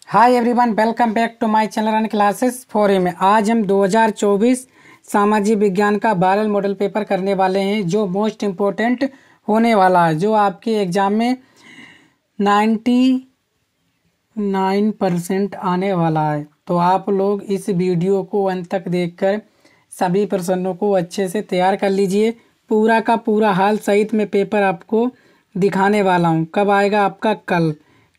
Hi everyone, welcome back to my channel and classes for me. आज हम 2024 सामाजिक विज्ञान का वायरल मॉडल पेपर करने वाले हैं, जो मोस्ट इम्पोर्टेंट होने वाला है, जो आपके एग्ज़ाम में 99% आने वाला है। तो आप लोग इस वीडियो को अंत तक देखकर सभी प्रश्नों को अच्छे से तैयार कर लीजिए। पूरा का पूरा हाल सहित में पेपर आपको दिखाने वाला हूँ। कब आएगा आपका?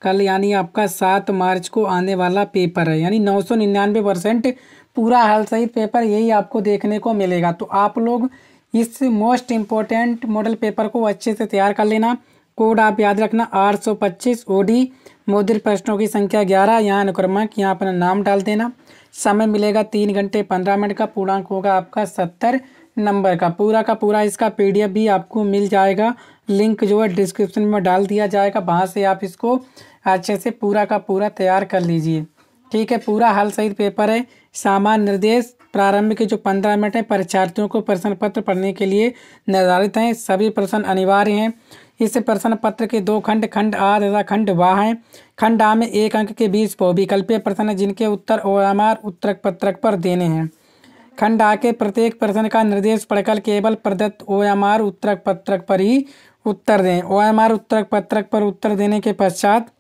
कल यानी आपका 7 मार्च को आने वाला पेपर है, यानी 999% पूरा हाल सहित पेपर यही आपको देखने को मिलेगा। तो आप लोग इस मोस्ट इम्पोर्टेंट मॉडल पेपर को अच्छे से तैयार कर लेना। कोड आप याद रखना 825 OD, मौद्रिक प्रश्नों की संख्या 11, यहाँ अनुक्रमांक, यहाँ अपना नाम डाल देना। समय मिलेगा 3 घंटे 15 मिनट का। पूर्णांक होगा आपका 70 नंबर का। पूरा का पूरा इसका PDF भी आपको मिल जाएगा। लिंक जो है डिस्क्रिप्शन में डाल दिया जाएगा, वहाँ से आप इसको अच्छे से पूरा का पूरा तैयार कर लीजिए। ठीक है, पूरा हाल सहित पेपर है। सामान्य निर्देश प्रारंभ के जो 15 मिनट है परीक्षार्थियों को प्रश्न पत्र पढ़ने के लिए निर्धारित हैं। सभी प्रश्न अनिवार्य हैं। इस प्रश्न पत्र के 2 खंड, खंड आ तथा खंड वाह हैं। खंड आ में 1 अंक के 20 बहुविकल्पीय प्रश्न हैं, जिनके उत्तर OMR उत्तरक पत्रक पर देने हैं। खंड आ के प्रत्येक प्रश्न का निर्देश पढ़कर केवल प्रदत्त OMR उत्तरक पत्रक पर ही उत्तर दें। OMR उत्तरक पत्रक पर उत्तर देने के पश्चात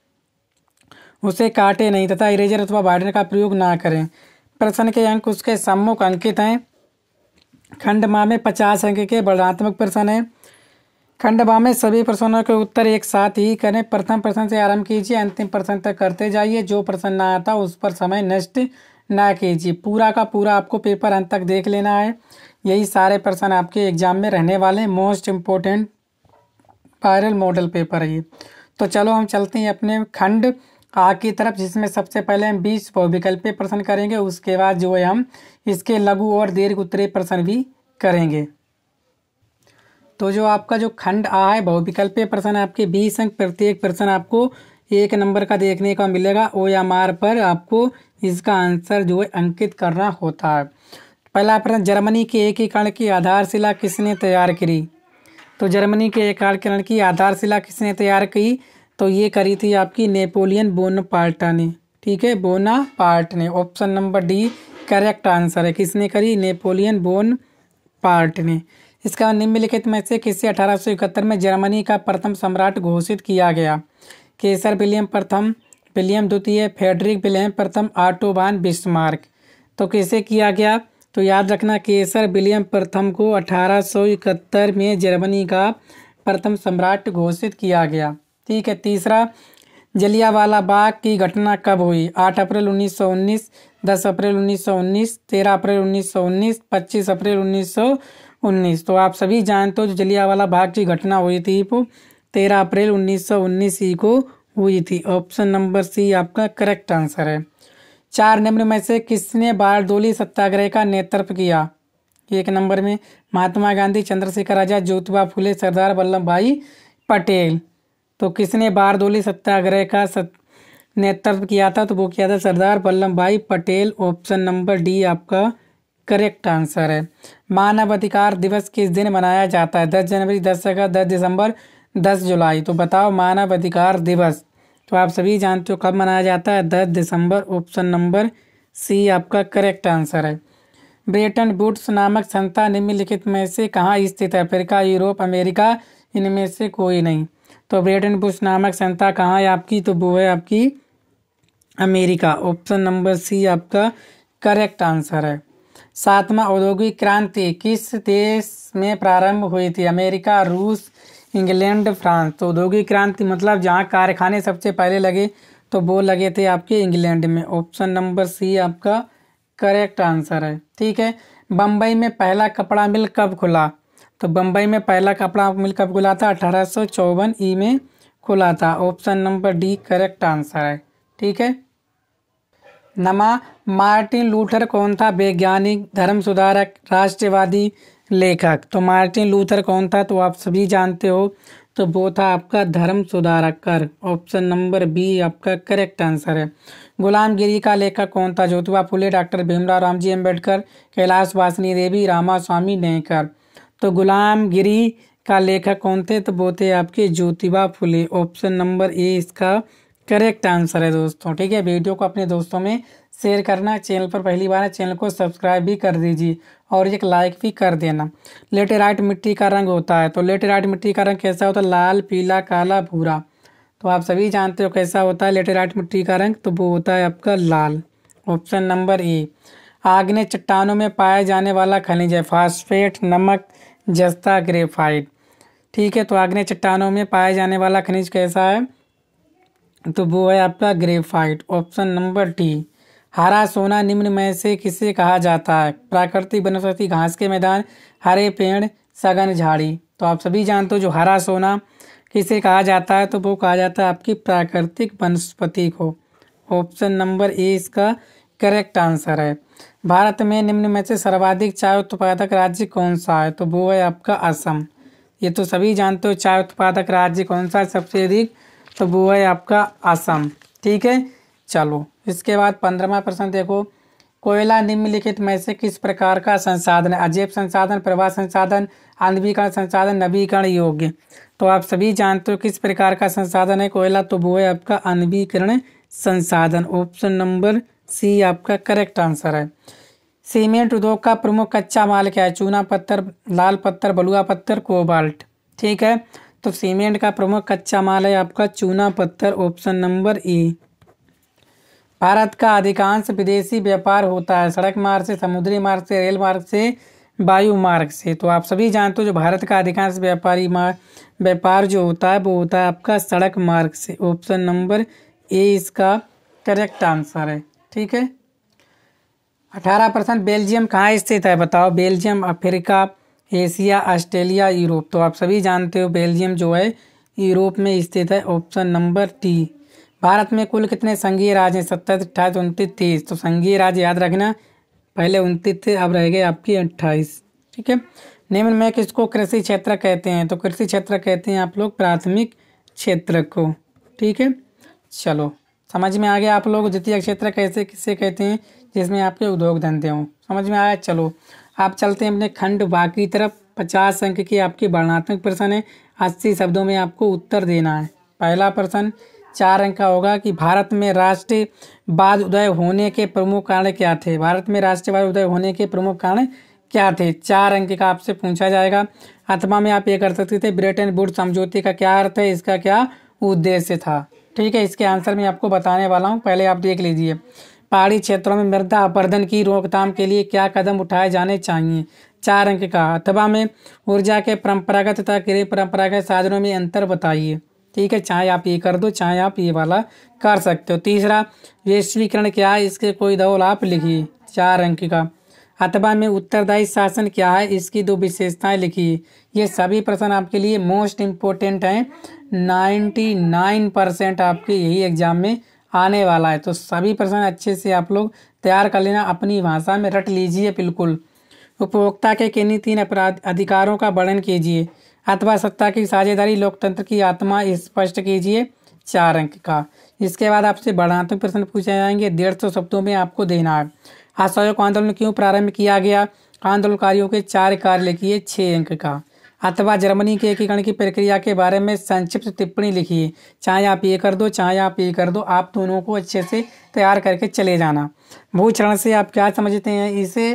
उसे काटे नहीं तथा इरेजर अथवा वाइडनर का प्रयोग ना करें। प्रश्न के अंक उसके सम्मुख अंकित हैं। खंड मा में 50 अंक के वर्णनात्मक प्रश्न हैं। खंड मा में सभी प्रश्नों के उत्तर एक साथ ही करें। प्रथम प्रश्न से आरंभ कीजिए, अंतिम प्रश्न तक करते जाइए। जो प्रश्न ना आता उस पर समय नष्ट ना कीजिए। पूरा का पूरा आपको पेपर अंत तक देख लेना है। यही सारे प्रश्न आपके एग्जाम में रहने वाले। Most important viral model paper है ये। तो चलो हम चलते हैं अपने खंड आ की तरफ, जिसमें सबसे पहले हम 20 बहुविकल्पीय प्रश्न करेंगे। उसके बाद जो है हम इसके लघु और दीर्घ उत्तरीय प्रश्न भी करेंगे। तो जो आपका जो खंड आ है, बहुविकल्पीय प्रश्न आपके 20 अंक। प्रत्येक प्रश्न आपको 1 नंबर का देखने का मिलेगा। OMR पर आपको इसका आंसर जो है अंकित करना होता है। पहला प्रश्न, जर्मनी के एकीकरण की आधारशिला किसने तैयार की? तो जर्मनी के एकीकरण की आधारशिला किसने तैयार की? तो ये करी थी आपकी नेपोलियन बोनापार्ट ने। ठीक है, बोनापार्ट ने। Option number D correct answer है। किसने करी? नेपोलियन बोनापार्ट ने। इसका निम्नलिखित में से किसे 1871 में जर्मनी का प्रथम सम्राट घोषित किया गया? केसर विलियम प्रथम, विलियम द्वितीय, फ्रेडरिक विलियम प्रथम, ऑटो वॉन बिस्मार्क। तो किसे किया गया? तो याद रखना, केसर विलियम प्रथम को 1871 में जर्मनी का प्रथम सम्राट घोषित किया गया। ठीक है। तीसरा, जलियांवाला बाग की घटना कब हुई? 8 अप्रैल 1919, 10 अप्रैल 1919, 13 अप्रैल 1919, 25 अप्रैल 1919। तो आप सभी जानते हो जो जलियांवाला बाग की घटना हुई थी वो 13 अप्रैल 1919 ही को हुई थी। ऑप्शन नंबर सी आपका करेक्ट आंसर है। 4 निम्न में से किसने बारडोली सत्याग्रह का नेतृत्व किया? 1 नंबर में महात्मा गांधी, चंद्रशेखर आजाद, ज्योतिबा फुले, सरदार वल्लभ भाई पटेल। तो किसने बारडोली सत्याग्रह का नेतृत्व किया था? तो वो किया था सरदार वल्लभ भाई पटेल। ऑप्शन नंबर डी आपका करेक्ट आंसर है। मानव अधिकार दिवस किस दिन मनाया जाता है? 10 जनवरी, 10 अगस्त, 10 दिसंबर, 10 जुलाई। तो बताओ मानव अधिकार दिवस तो आप सभी जानते हो कब मनाया जाता है? 10 दिसंबर। ऑप्शन नंबर सी आपका करेक्ट आंसर है। ब्रेटन वुड्स नामक संस्था निम्नलिखित में से कहाँ स्थित है? अफ्रीका, यूरोप, अमेरिका, इनमें से कोई नहीं। तो ब्रेटन वुड्स नामक संस्था कहाँ है आपकी? तो वो है आपकी अमेरिका। ऑप्शन नंबर सी आपका करेक्ट आंसर है। 7वां औद्योगिक क्रांति किस देश में प्रारंभ हुई थी? अमेरिका, रूस, इंग्लैंड, फ्रांस। तो औद्योगिक क्रांति मतलब जहाँ कारखाने सबसे पहले लगे तो वो लगे थे आपके इंग्लैंड में। ऑप्शन नंबर सी आपका करेक्ट आंसर है। ठीक है। बम्बई में पहला कपड़ा मिल कब खुला? तो बम्बई में पहला कपड़ा मिल कब खुला था? 1854 ई में खुला था। Option number D correct answer है। ठीक है। नमा, मार्टिन लूथर कौन था? वैज्ञानिक, धर्म सुधारक, राष्ट्रवादी, लेखक। तो मार्टिन लूथर कौन था? तो आप सभी जानते हो तो वो था आपका धर्म सुधारक कर। ऑप्शन नंबर बी आपका करेक्ट आंसर है। गुलामगिरी का लेखक कौन था? ज्योतिबा फुले, डॉक्टर भीमराव रामजी अम्बेडकर, कैलाश वासनी देवी, रामास्वामी नेकर। तो गुलामगिरी का लेखक कौन थे? तो वो थे आपके Jyotiba Phule. Option number A इसका करेक्ट आंसर है दोस्तों। ठीक है, वीडियो को अपने दोस्तों में शेयर करना, चैनल पर पहली बार है चैनल को सब्सक्राइब भी कर दीजिए और एक लाइक भी कर देना। लेटेराइट मिट्टी का रंग होता है, तो लेटेराइट मिट्टी का रंग कैसा होता है? लाल, पीला, काला, भूरा। तो आप सभी जानते हो कैसा होता है लेटेराइट मिट्टी का रंग, तो वो होता है आपका लाल। Option number A. आग्नेय चट्टानों में पाया जाने वाला खनिज है? फास्फेट, नमक, जस्ता, ग्रेफाइट। ठीक है, तो आग्नेय चट्टानों में पाया जाने वाला खनिज कैसा है? तो वो है आपका ग्रेफाइट। Option number D. हरा सोना निम्न में से किसे कहा जाता है? प्राकृतिक वनस्पति, घास के मैदान, हरे पेड़, सघन झाड़ी। तो आप सभी जानते हो जो हरा सोना किसे कहा जाता है, तो वो कहा जाता है आपकी प्राकृतिक वनस्पति को। ऑप्शन नंबर ए इसका करेक्ट आंसर है। भारत में निम्न में से सर्वाधिक चाय उत्पादक राज्य कौन सा है? तो वो है आपका असम। ये तो सभी जानते हो चाय उत्पादक राज्य कौन सा है सबसे अधिक, तो वो है आपका असम। ठीक है, चलो इसके बाद 15वां प्रश्न देखो। कोयला निम्नलिखित में से किस प्रकार का संसाधन है? अजैव संसाधन, प्रवाह संसाधन, आणविकरण संसाधन, नवीकरण योग्य। तो आप सभी जानते हो किस प्रकार का संसाधन है कोयला, तो वो है आपका आणविकरण संसाधन। ऑप्शन नंबर सी आपका करेक्ट आंसर है। सीमेंट उद्योग का प्रमुख कच्चा माल क्या है? चूना पत्थर, लाल पत्थर, बलुआ पत्थर, कोबाल्ट। ठीक है, तो सीमेंट का प्रमुख कच्चा माल है आपका चूना पत्थर। Option number A. भारत का अधिकांश विदेशी व्यापार होता है सड़क मार्ग से, समुद्री मार्ग से, रेल मार्ग से, वायु मार्ग से। तो आप सभी जानते हो जो भारत का अधिकांश व्यापार जो होता है वो होता है आपका सड़क मार्ग से। ऑप्शन नंबर ए इसका करेक्ट आंसर है। ठीक है, 18% बेल्जियम कहाँ स्थित है? बताओ। Belgium Africa, Asia, Australia, Europe. तो आप सभी जानते हो बेल्जियम जो है यूरोप में स्थित है। Option number D. भारत में कुल कितने संघीय राज्य हैं? 27, 28, 29, 30। तो संघीय राज्य याद रखना, पहले 29 थे, अब रह गए आपकी 28। ठीक है, निम्न में किसको कृषि क्षेत्र कहते हैं? तो कृषि क्षेत्र कहते हैं आप लोग प्राथमिक क्षेत्र को। ठीक है, चलो समझ में आ गया आप लोग द्वितीय क्षेत्र कैसे किससे कहते हैं? जिसमें आपके उद्योग धंधे हों। समझ में आया? चलो आप चलते हैं अपने खंड बाकी तरफ। 50 अंक की आपकी वर्णनात्मक प्रश्न है, 80 शब्दों में आपको उत्तर देना है। पहला प्रश्न 4 अंक का होगा कि भारत में राष्ट्रवाद उदय होने के प्रमुख कारण क्या थे? भारत में राष्ट्रवाद उदय होने के प्रमुख कारण क्या थे? 4 अंक का आपसे पूछा जाएगा। अथवा में आप ये कर सकते थे ब्रेटन वुड्स समझौते का क्या अर्थ है, इसका क्या उद्देश्य था? ठीक है, इसके आंसर मैं आपको बताने वाला हूँ, पहले आप देख लीजिए। पहाड़ी क्षेत्रों में मृदा अपरदन की रोकथाम के लिए क्या कदम उठाए जाने चाहिए? 4 अंक का। अथवा में ऊर्जा के परंपरागत तथा गैर परंपरागत साधनों में अंतर बताइए। ठीक है, चाहे आप ये कर दो, चाहे आप ये वाला कर सकते हो। तीसरा, वैश्वीकरण क्या है, इसके कोई दो आप लिखिए। 4 अंक का। अथवा में उत्तरदायी शासन क्या है, इसकी 2 विशेषताएं लिखिए। ये सभी प्रश्न आपके लिए मोस्ट इम्पोर्टेंट हैं। 99% आपके यही एग्जाम में आने वाला है, तो सभी प्रश्न अच्छे से आप लोग तैयार कर लेना, अपनी भाषा में रट लीजिए बिल्कुल। उपभोक्ता के किन्हीं 3 अधिकारों का वर्णन कीजिए। अथवा सत्ता की साझेदारी, लोकतंत्र की आत्मा स्पष्ट कीजिए। 4 अंक का। इसके बाद आपसे वर्णनात्मक प्रश्न पूछे जाएंगे, 150 शब्दों में आपको देना है। असहयोग आंदोलन क्यों प्रारंभ किया गया? आंदोलनकारियों के 4 कार्य लिखिए। 6 अंक का। अथवा जर्मनी के एकीकरण की प्रक्रिया के बारे में संक्षिप्त टिप्पणी लिखिए। चाहे आप ये कर दो, चाहे आप ये कर दो, आप दोनों को अच्छे से तैयार करके चले जाना। भूक्षरण से आप क्या समझते हैं, इसे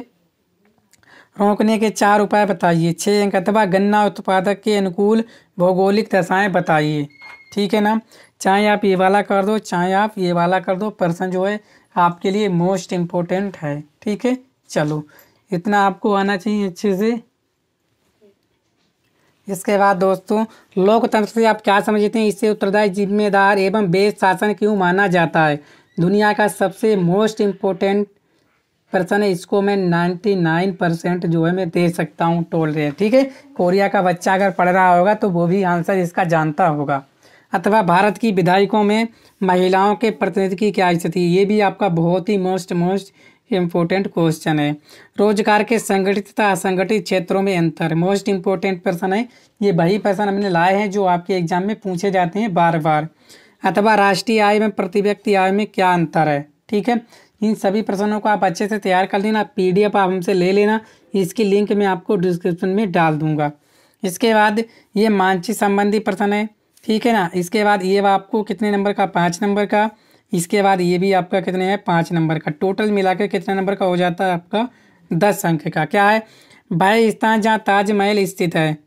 रोकने के 4 उपाय बताइए। 6 अंक। अथवा गन्ना उत्पादक के अनुकूल भौगोलिक दशाएं बताइए। ठीक है ना, चाहे आप ये वाला कर दो, चाहे आप ये वाला कर दो, प्रश्न जो है आपके लिए मोस्ट इम्पोर्टेंट है। ठीक है, चलो इतना आपको आना चाहिए अच्छे से। इसके बाद दोस्तों, लोकतंत्र से आप क्या समझते हैं, इससे उत्तरदायी, जिम्मेदार एवं बेस्ट शासन क्यों माना जाता है? दुनिया का सबसे मोस्ट इम्पोर्टेंट प्रश्न है, इसको मैं 99% जो है मैं दे सकता हूँ टोल रहे। ठीक है, कोरिया का बच्चा अगर पढ़ रहा होगा तो वो भी आंसर इसका जानता होगा। अथवा भारत की विधायकों में महिलाओं के प्रतिनिधि की क्या स्थिति? ये भी आपका बहुत ही मोस्ट इम्पोर्टेंट क्वेश्चन है। रोजगार के संगठित तथा असंगठित क्षेत्रों में अंतर, मोस्ट इम्पोर्टेंट प्रश्न है। ये वही प्रश्न हमने लाए हैं जो आपके एग्जाम में पूछे जाते हैं बार बार। अथवा राष्ट्रीय आय में प्रति व्यक्ति आय में क्या अंतर है? ठीक है, इन सभी प्रश्नों को आप अच्छे से तैयार कर लेना। PDF आप हमसे ले लेना, इसकी लिंक मैं आपको डिस्क्रिप्शन में डाल दूंगा। इसके बाद ये मानचित्र संबंधी प्रश्न है। ठीक है ना। इसके बाद ये आपको कितने नंबर का, 5 नंबर का। इसके बाद ये भी आपका कितने है, 5 नंबर का। टोटल मिला के कितने नंबर का हो जाता है आपका, 10 अंक का। क्या है, वह स्थान जहाँ ताजमहल स्थित है,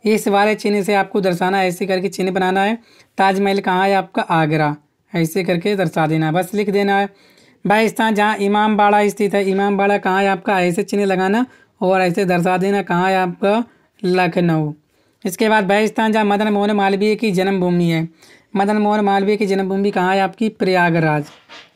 इस वाले चिन्ह से आपको दर्शाना है। ऐसे करके चिन्ह बनाना है। ताजमहल कहाँ है आपका, आगरा, ऐसे करके दर्शा देना है, बस लिख देना है। वह स्थान जहाँ इमाम बाड़ा स्थित है, इमाम बाड़ा कहाँ है आपका, ऐसे चिन्ह लगाना और ऐसे दर्शा देना कहाँ है आपका, लखनऊ। इसके बाद वह स्थान जहाँ मदन मोहन मालवीय की जन्मभूमि है, मदन मोहन मालवीय की जन्मभूमि कहाँ है आपकी, प्रयागराज।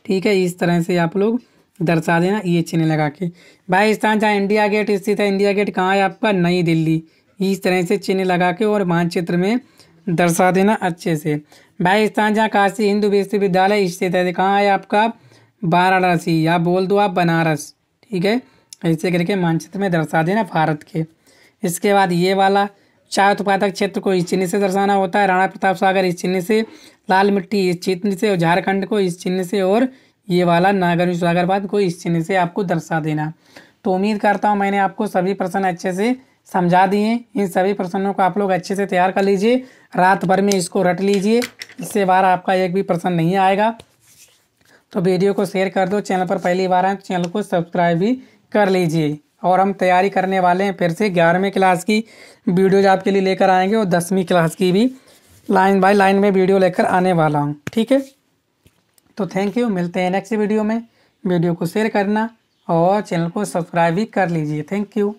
ठीक है, इस तरह से आप लोग दर्शा देना ये चिन्ह लगा के। वह स्थान जहाँ इंडिया गेट स्थित है, इंडिया गेट कहाँ है आपका, नई दिल्ली। इस तरह से चिन्ह लगा के और मानचित्र में दर्शा देना अच्छे से। वह स्थान जहाँ काशी हिंदू विश्वविद्यालय स्थित है, कहाँ है आपका, वाराणसी, या बोल दो आप बनारस। ठीक है, ऐसे करके मानचित्र में दर्शा देना भारत के। इसके बाद ये वाला चाय उत्पादक क्षेत्र को इस चिन्ह से दर्शाना होता है, राणा प्रताप सागर इस चिन्ह से, लाल मिट्टी इस चिन्ह से, और झारखंड को इस चिन्ह से, और ये वाला नागर सागरबाद को इस चिन्ह से आपको दर्शा देना। तो उम्मीद करता हूँ मैंने आपको सभी प्रश्न अच्छे से समझा दिए। इन सभी प्रश्नों को आप लोग अच्छे से तैयार कर लीजिए, रात भर में इसको रट लीजिए, इससे बार आपका एक भी प्रश्न नहीं आएगा। तो वीडियो को शेयर कर दो, चैनल पर पहली बार आए तो चैनल को सब्सक्राइब भी कर लीजिए। और हम तैयारी करने वाले हैं फिर से 11वीं क्लास की वीडियोज आपके लिए लेकर आएंगे, और 10वीं क्लास की भी लाइन बाय लाइन में वीडियो लेकर आने वाला हूँ। ठीक है, तो थैंक यू, मिलते हैं नेक्स्ट वीडियो में। वीडियो को शेयर करना और चैनल को सब्सक्राइब भी कर लीजिए। Thank you.